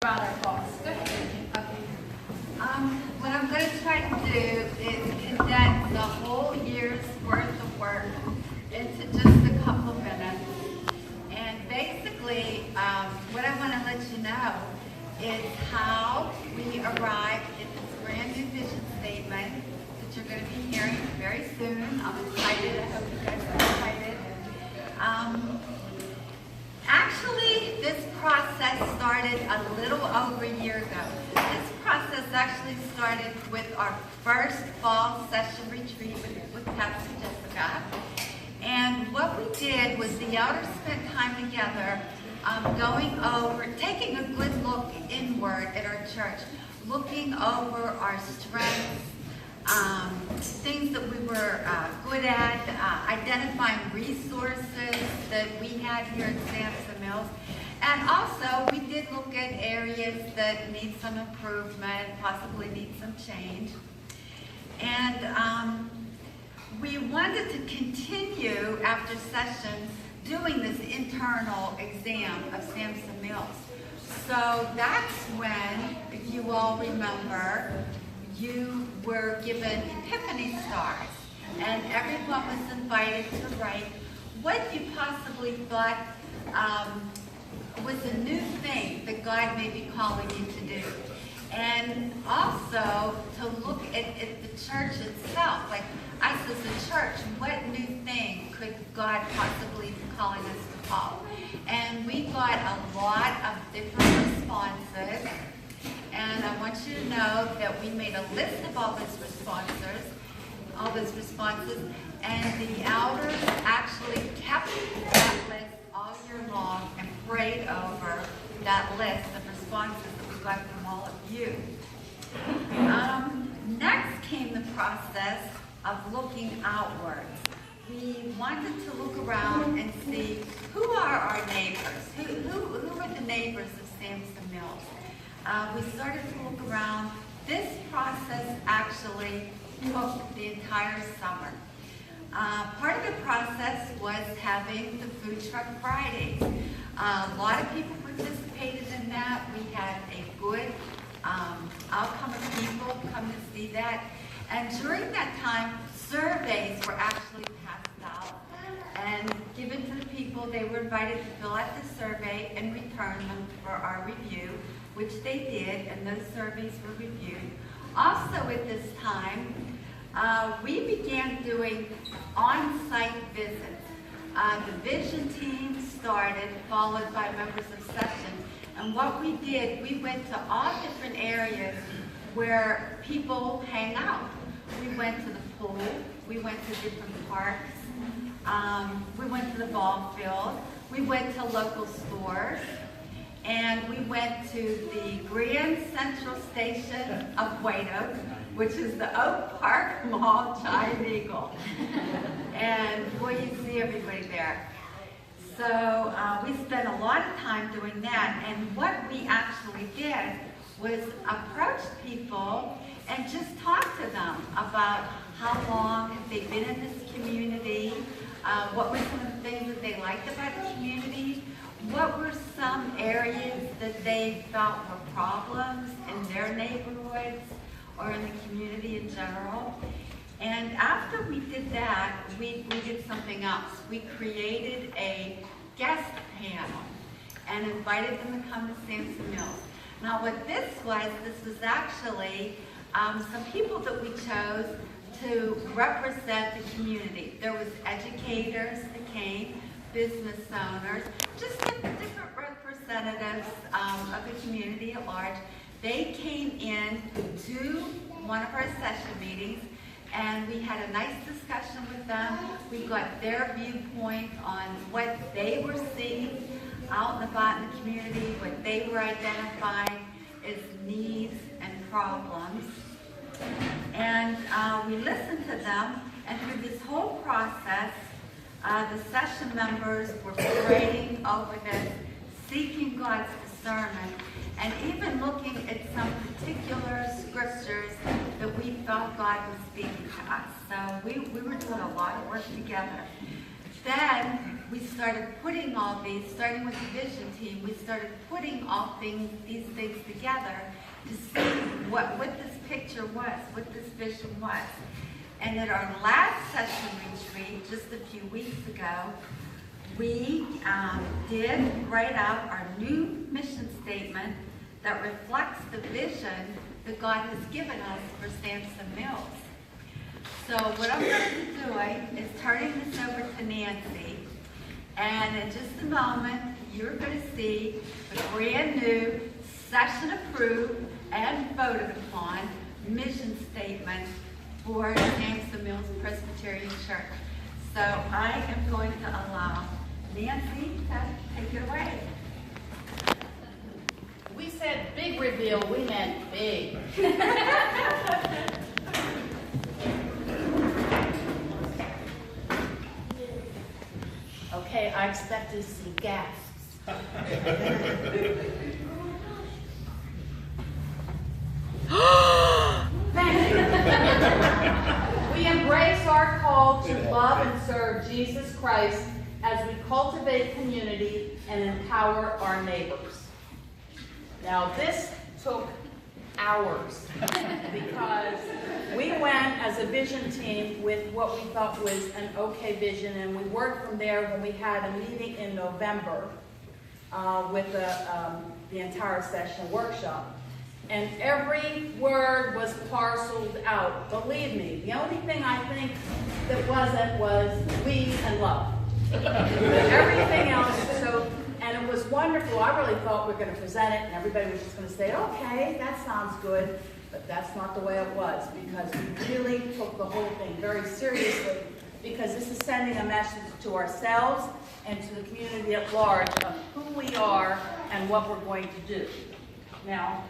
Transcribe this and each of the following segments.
About our goals. Go ahead. Okay. What I'm going to try to do is condense the whole year's worth of work into just a couple of minutes. And basically, what I want to let you know is how we arrived at this brand new vision statement that you're going to be hearing very soon. I'm excited. I hope you guys are excited. Actually, this process started a little over a year ago. This process actually started with our first fall session retreat with Pastor Jessica. And what we did was the elders spent time together going over, taking a good look inward at our church, looking over our strengths, things that we were good at, identifying resources that we had here at Sampson Mills. And also, we did look at areas that need some improvement, possibly need some change. And we wanted to continue after sessions doing this internal exam of Sampson Mills. So that's when, if you all remember, you were given Epiphany stars, and everyone was invited to write what you possibly thought was a new thing that God may be calling you to do. And also to look at the church itself, like us as a church, what new thing could God possibly be calling us to follow? And we got a lot of different responses. And I want you to know that we made a list of all those responses, and the elders actually kept that list all year long and prayed over that list of responses that we got from all of you. Next came the process of looking outwards. We wanted to look around and see who are our neighbors, who are the neighbors of Sampson Mills. We started to look around. This process actually took the entire summer. Part of the process was having the Food Truck Fridays. A lot of people participated in that. We had a good outcome of people come to see that. And during that time, surveys were actually passed out and given to the people. They were invited to fill out the survey and return them for our review, which they did, and those surveys were reviewed. Also at this time, we began doing on-site visits. The vision team started, followed by members of session. And what we did, we went to all different areas where people hang out. We went to the pool, we went to different parks, we went to the ball field, we went to local stores, and we went to the Grand Central Station of White Oak, which is the Oak Park Mall Giant Eagle. And boy, you see everybody there. So we spent a lot of time doing that, and what we actually did was approach people and just talk to them about how long have they been in this community, what were some of the things that they liked about the community, what were some areas that they felt were problems in their neighborhoods or in the community in general. And after we did that, we did something else. We created a guest panel and invited them to come to Sampson Mills. Now what this was actually some people that we chose to represent the community. There was educators that came, business owners, just different representatives of the community at large. They came in to one of our session meetings, and we had a nice discussion with them. We got their viewpoint on what they were seeing out and about in the community, what they were identifying as needs and problems. And we listened to them, and through this whole process, the session members were praying over this, seeking God's discernment, and even looking at some particular scriptures that we felt God was speaking to us. So we were doing a lot of work together. Then we started putting all these, starting with the vision team, we started putting these things together to see what this picture was, what this vision was. And at our last session retreat, just a few weeks ago, we did write out our new mission statement that reflects the vision that God has given us for Sampson Mills. So what I'm going to be doing is turning this over to Nancy, and in just a moment, you're going to see the brand new, session approved and voted upon mission statement for Sampson Mills Presbyterian Church. So I am going to allow Nancy to take it away. We said big reveal, we meant big. Okay, I expect to see gasps. We embrace our call to love and serve Jesus Christ as we cultivate community and empower our neighbors. Now, this took hours because we went as a vision team with what we thought was an okay vision, and we worked from there when we had a meeting in November with the entire session workshop. And every word was parceled out. Believe me, the only thing I think that wasn't was we and love. Everything else, and it was wonderful. I really thought we were going to present it and everybody was just going to say, okay, that sounds good. But that's not the way it was, because we really took the whole thing very seriously, because this is sending a message to ourselves and to the community at large of who we are and what we're going to do. Now,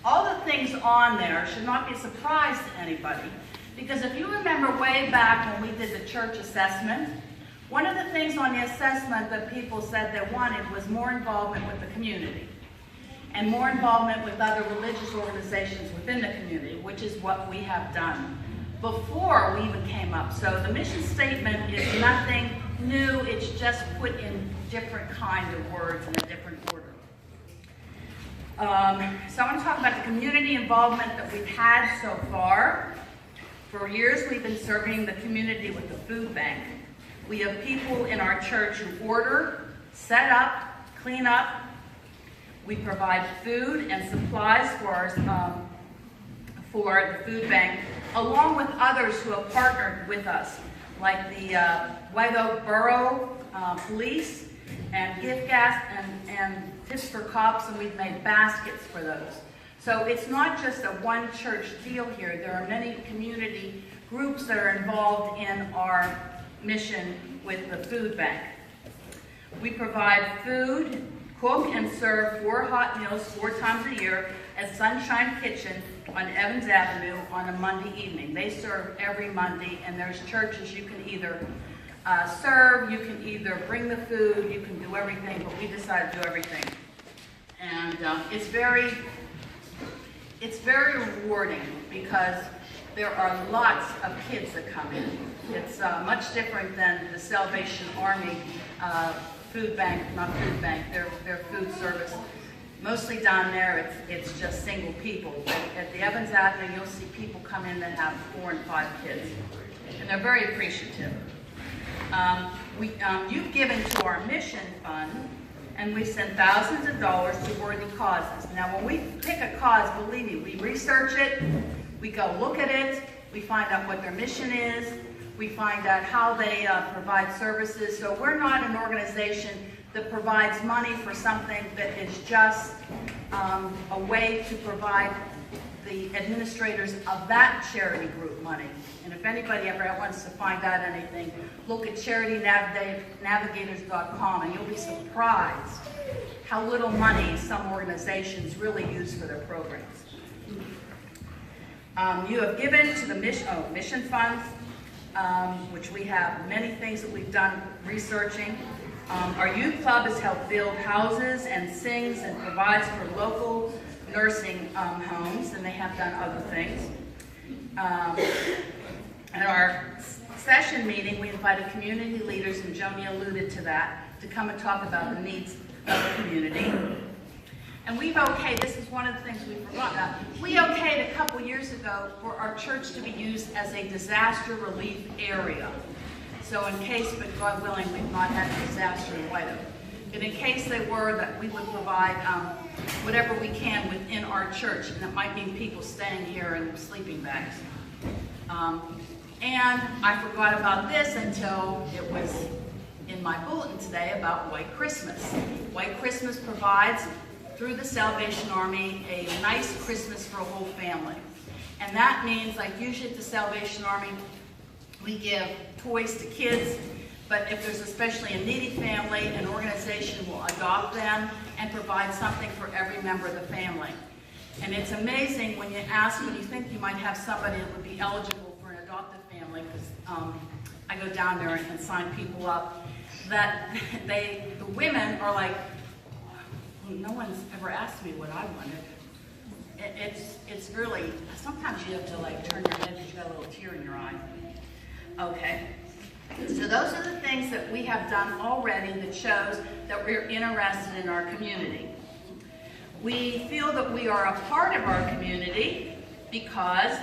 all the things on there should not be a surprise to anybody, because if you remember way back when we did the church assessment, one of the things on the assessment that people said they wanted was more involvement with the community and more involvement with other religious organizations within the community, which is what we have done before we even came up. So the mission statement is nothing new, it's just put in different kind of words in a different order. So I want to talk about the community involvement that we've had so far. For years, we've been serving the community with the food bank. We have people in our church who order, set up, clean up. We provide food and supplies for the food bank, along with others who have partnered with us, like the White Oak Borough Police and gift gas and Tips for Cops, and we've made baskets for those. So it's not just a one church deal here. There are many community groups that are involved in our mission with the food bank. We provide food, cook and serve 4 hot meals 4 times a year at Sunshine Kitchen on Evans Avenue on a Monday evening. They serve every Monday, and there's churches you can either serve, you can either bring the food, you can do everything, but we decided to do everything. And it's very rewarding, because there are lots of kids that come in. It's much different than the Salvation Army food bank, not food bank, their food service. Mostly down there, it's just single people. But at the Evans Avenue, you'll see people come in that have 4 and 5 kids, and they're very appreciative. You've given to our mission fund, and we send thousands of dollars to worthy causes. Now, when we pick a cause, believe me, we research it, we go look at it, we find out what their mission is, we find out how they provide services. So we're not an organization that provides money for something that is just a way to provide the administrators of that charity group money. And if anybody ever wants to find out anything, look at charitynavigators.com, and you'll be surprised how little money some organizations really use for their programs. You have given to the mission funds, which we have many things that we've done researching. Our youth club has helped build houses and sings and provides for local nursing homes, and they have done other things. At our session meeting, we invited community leaders, and Joni alluded to that, to come and talk about the needs of the community. And we've okayed, this is one of the things we forgot about, we okayed a couple years ago for our church to be used as a disaster relief area. So in case, but God willing, we've not had a disaster in White Oak. But in case they were, that we would provide whatever we can within our church, and that might mean people staying here in sleeping bags. And I forgot about this until it was in my bulletin today about White Christmas. White Christmas provides, through the Salvation Army, a nice Christmas for a whole family. And that means, like usually at the Salvation Army, we give toys to kids, but if there's especially a needy family, an organization will adopt them and provide something for every member of the family. And it's amazing when you ask, when you think you might have somebody that would be eligible for an adoptive family, because I go down there and sign people up, that the women are like, no one's ever asked me what I wanted. It's really, sometimes you have to like turn your head because you got a little tear in your eye. Okay, so those are the things that we have done already that shows that we're interested in our community. We feel that we are a part of our community because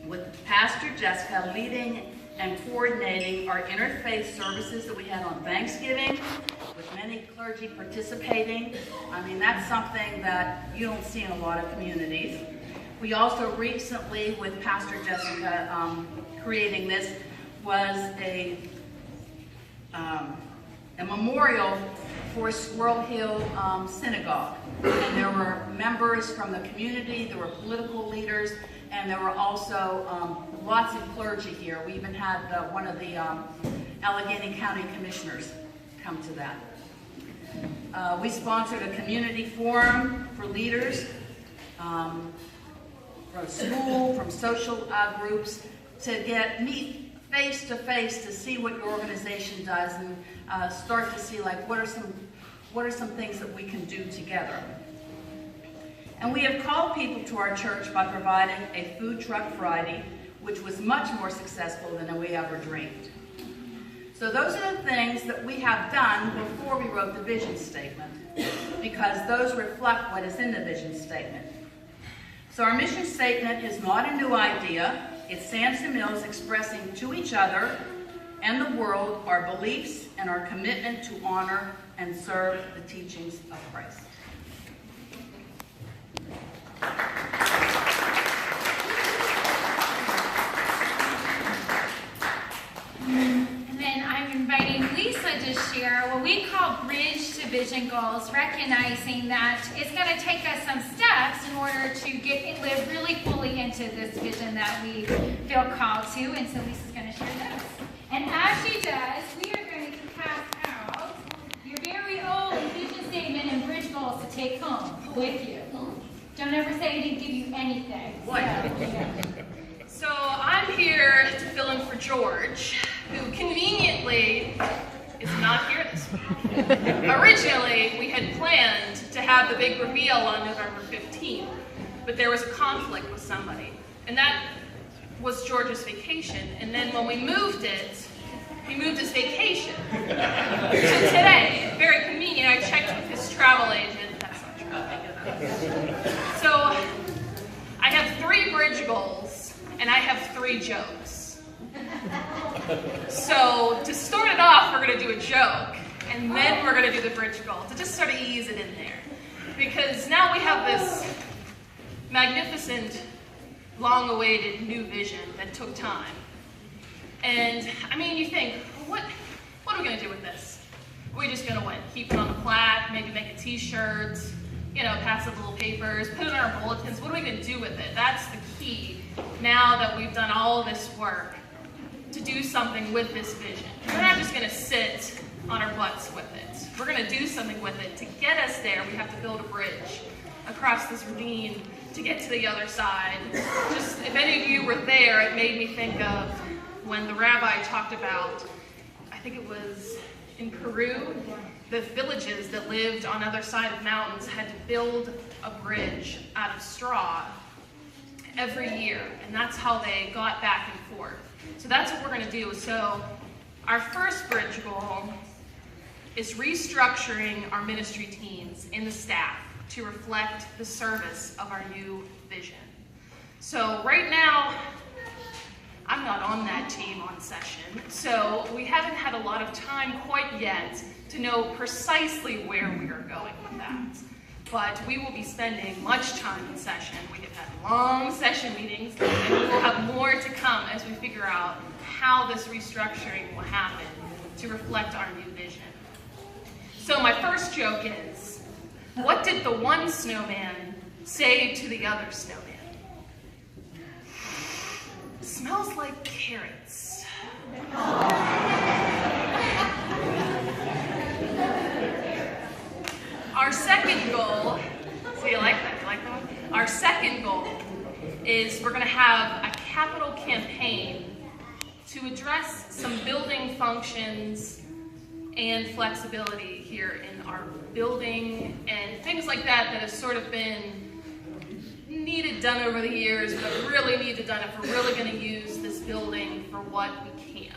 with Pastor Jessica leading and coordinating our interfaith services that we had on Thanksgiving, with many clergy participating. I mean, that's something that you don't see in a lot of communities. We also recently, with Pastor Jessica creating this, was a memorial for Squirrel Hill Synagogue. And there were members from the community, there were political leaders, and there were also lots of clergy here. We even had one of the Allegheny County Commissioners come to that. We sponsored a community forum for leaders from school, from social groups, to meet face to face to see what your organization does and start to see like what are some things that we can do together. And we have called people to our church by providing a food truck Friday, which was much more successful than we ever dreamed. So those are the things that we have done before we wrote the vision statement, because those reflect what is in the vision statement. So our mission statement is not a new idea. It's Sampson Mills expressing to each other and the world our beliefs and our commitment to honor and serve the teachings of Christ. And then I'm inviting Lisa to share what we call Bridge to Vision Goals, recognizing that it's going to take us some steps in order to live really fully into this vision that we feel called to. And so Lisa's going to share this. And as she does, we are going to pass out your very own vision statement and bridge goals to take home with you. Don't ever say I didn't give you anything. What? So I'm here to fill in for George, who conveniently is not here this week. Originally, we had planned to have the big reveal on November 15th, but there was a conflict with somebody, and that was George's vacation. And then when we moved it, we moved his vacation to today. Very convenient. I checked with his travel agent. That's not true. I'll make it up. So I have 3 bridge goals, and I have 3 jokes. So to start it off, we're going to do a joke, and then we're going to do the bridge goal to just sort of ease it in there. Because now we have this magnificent, long-awaited new vision that took time. And, I mean, you think, what are we going to do with this? Are we just going to keep it on a plaque, maybe make a t-shirt, pass it little papers, put it in our bulletins? What are we going to do with it? That's the key, now that we've done all this work, to do something with this vision. We're not just going to sit on our butts with it. We're going to do something with it. To get us there, we have to build a bridge across this ravine to get to the other side. Just, if any of you were there, it made me think of when the rabbi talked about, I think it was in Peru, the villages that lived on the other side of mountains had to build a bridge out of straw every year, and that's how they got back and forth. So that's what we're going to do. So our first bridge goal is restructuring our ministry teams and the staff to reflect the service of our new vision. So right now, I'm not on that team on session, so we haven't had a lot of time quite yet to know precisely where we are going with that. But we will be spending much time in session. We have had long session meetings, and we will have more to come as we figure out how this restructuring will happen to reflect our new vision. So my first joke is, what did the one snowman say to the other snowman? Smells like carrots. Our second goal, so you like that? You like that one? Our second goal is we're going to have a capital campaign to address some building functions and flexibility here in our building and things like that that have sort of been needed done over the years, but really needed done if we're really going to use this building for what we can,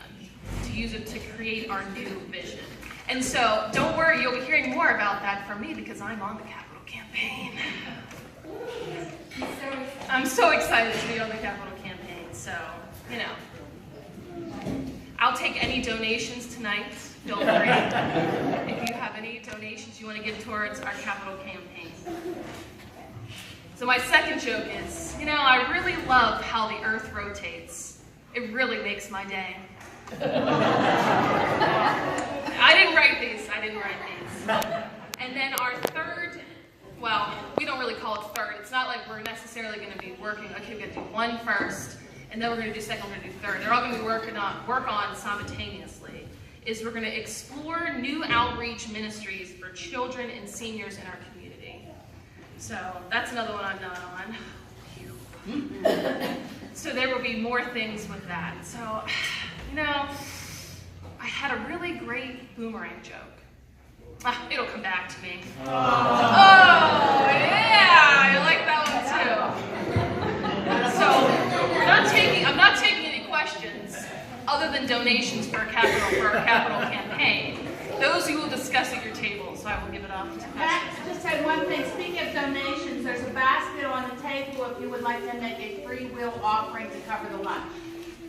to use it to create our new vision. And so, don't worry, you'll be hearing more about that from me because I'm on the capital campaign. I'm so excited to be on the capital campaign, so, you know. I'll take any donations tonight, don't worry. If you have any donations you want to give towards our capital campaign. So my second joke is, you know, I really love how the earth rotates. It really makes my day. I didn't write these. And then our third, well, we don't really call it third. It's not like we're necessarily going to be working, okay, we're going to do one first, and then we're going to do second, we're going to do third. They're all going to be work on simultaneously, is we're going to explore new outreach ministries for children and seniors in our community. So that's another one I'm not on. So there will be more things with that. So, you know, I had a really great boomerang joke. It'll come back to me. Oh, yeah, I like that one too. So I'm not taking any questions other than donations for our capital campaign. Those you will discuss at your table, so I will give it off to Can I just say one thing? Speaking of donations, there's a basket on the table if you would like to make a free will offering to cover the lunch.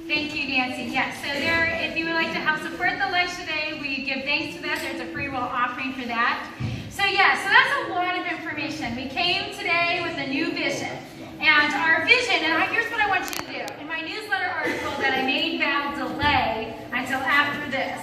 Thank you, Nancy. Yes, so there, if you would like to help support the lunch today, we give thanks to that. There's a free will offering for that. So yeah, so that's a lot of information. We came today with a new vision. And our vision, and here's what I want you to do. In my newsletter article that I may now delay until after this,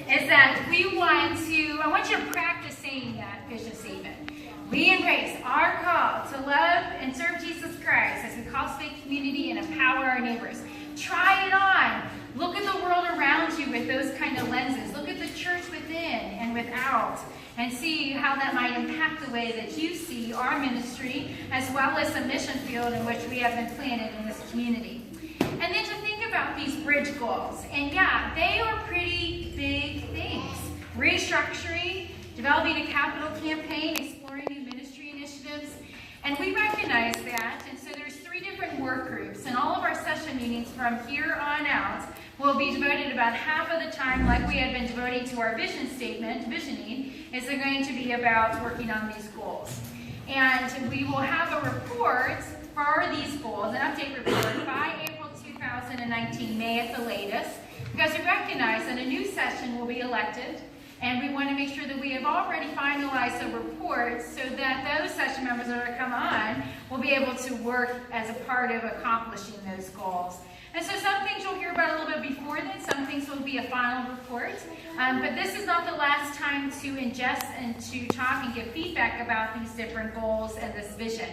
is that I want you to practice saying that vision statement. We embrace our call to love and serve Jesus Christ as we cultivate community and empower our neighbors. Try it on. Look at the world around you with those kind of lenses. Look at the church within and without, and see how that might impact the way that you see our ministry, as well as the mission field in which we have been planted in this community. And then to think about these bridge goals. And yeah, they are pretty big things. Restructuring, developing a capital campaign, exploring new ministry initiatives. And we recognize that, and so there's 3 different work groups, and all of our session meetings from here on out will be devoted about half of the time, like we had been devoting to our vision statement, visioning, is going to be about working on these goals. And we will have a report for these goals, an update report, by April 2019, May at the latest, because we recognize that a new session will be elected, and we want to make sure that we have already finalized the report so that those session members that are come on will be able to work as a part of accomplishing those goals. And so some things you'll hear about a little bit before then, some things will be a final report. But this is not the last time to ingest and to talk and give feedback about these different goals and this vision.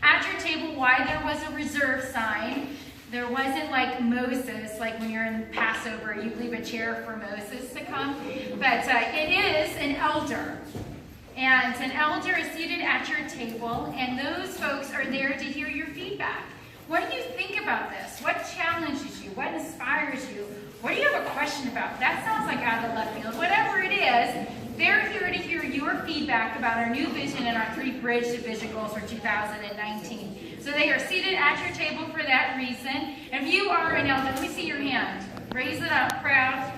At your table, why there was a reserve sign. There wasn't like Moses, like when you're in Passover, you leave a chair for Moses to come. But it is an elder. And an elder is seated at your table, and those folks are there to hear your feedback. What do you think about this? What challenges you? What inspires you? What do you have a question about? That sounds like out of left field. Whatever it is, they're here to hear your feedback about our new vision and our 3 bridge to vision goals for 2019. So they are seated at your table for that reason. If you are an elder, let me see your hand. Raise it up, proud.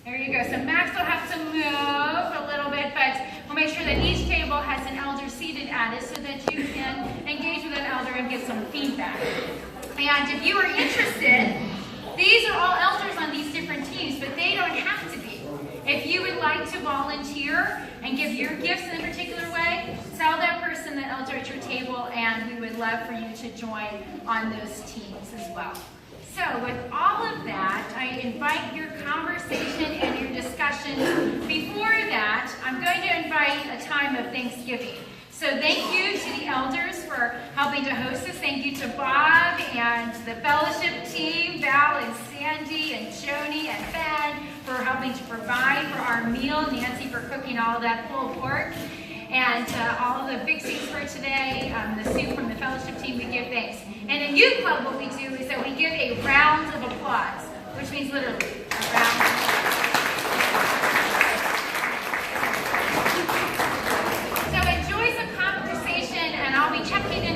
There you go. So Max will have to move a little bit, but we'll make sure that each table has an elder seated at it so that you can engage with an elder and get some feedback. And if you are interested, these are all elders on these different teams, but they don't have to be. If you would like to volunteer and give your gifts in a particular way, tell that person, that elder at your table, and we would love for you to join on those teams as well. So with all of that, I invite your conversation and your discussion. Before that, I'm going to invite a time of Thanksgiving. So thank you to the elders for helping to host us. Thank you to Bob and the fellowship team, Val and Sandy and Joni and Ben for helping to provide for our meal. Nancy for cooking all of that pulled pork. And all of the fixings for today, the soup from the fellowship team, we give thanks. And in Youth Club, what we do is that we give a round of applause, which means literally a round of applause. So enjoy some conversation, and I'll be checking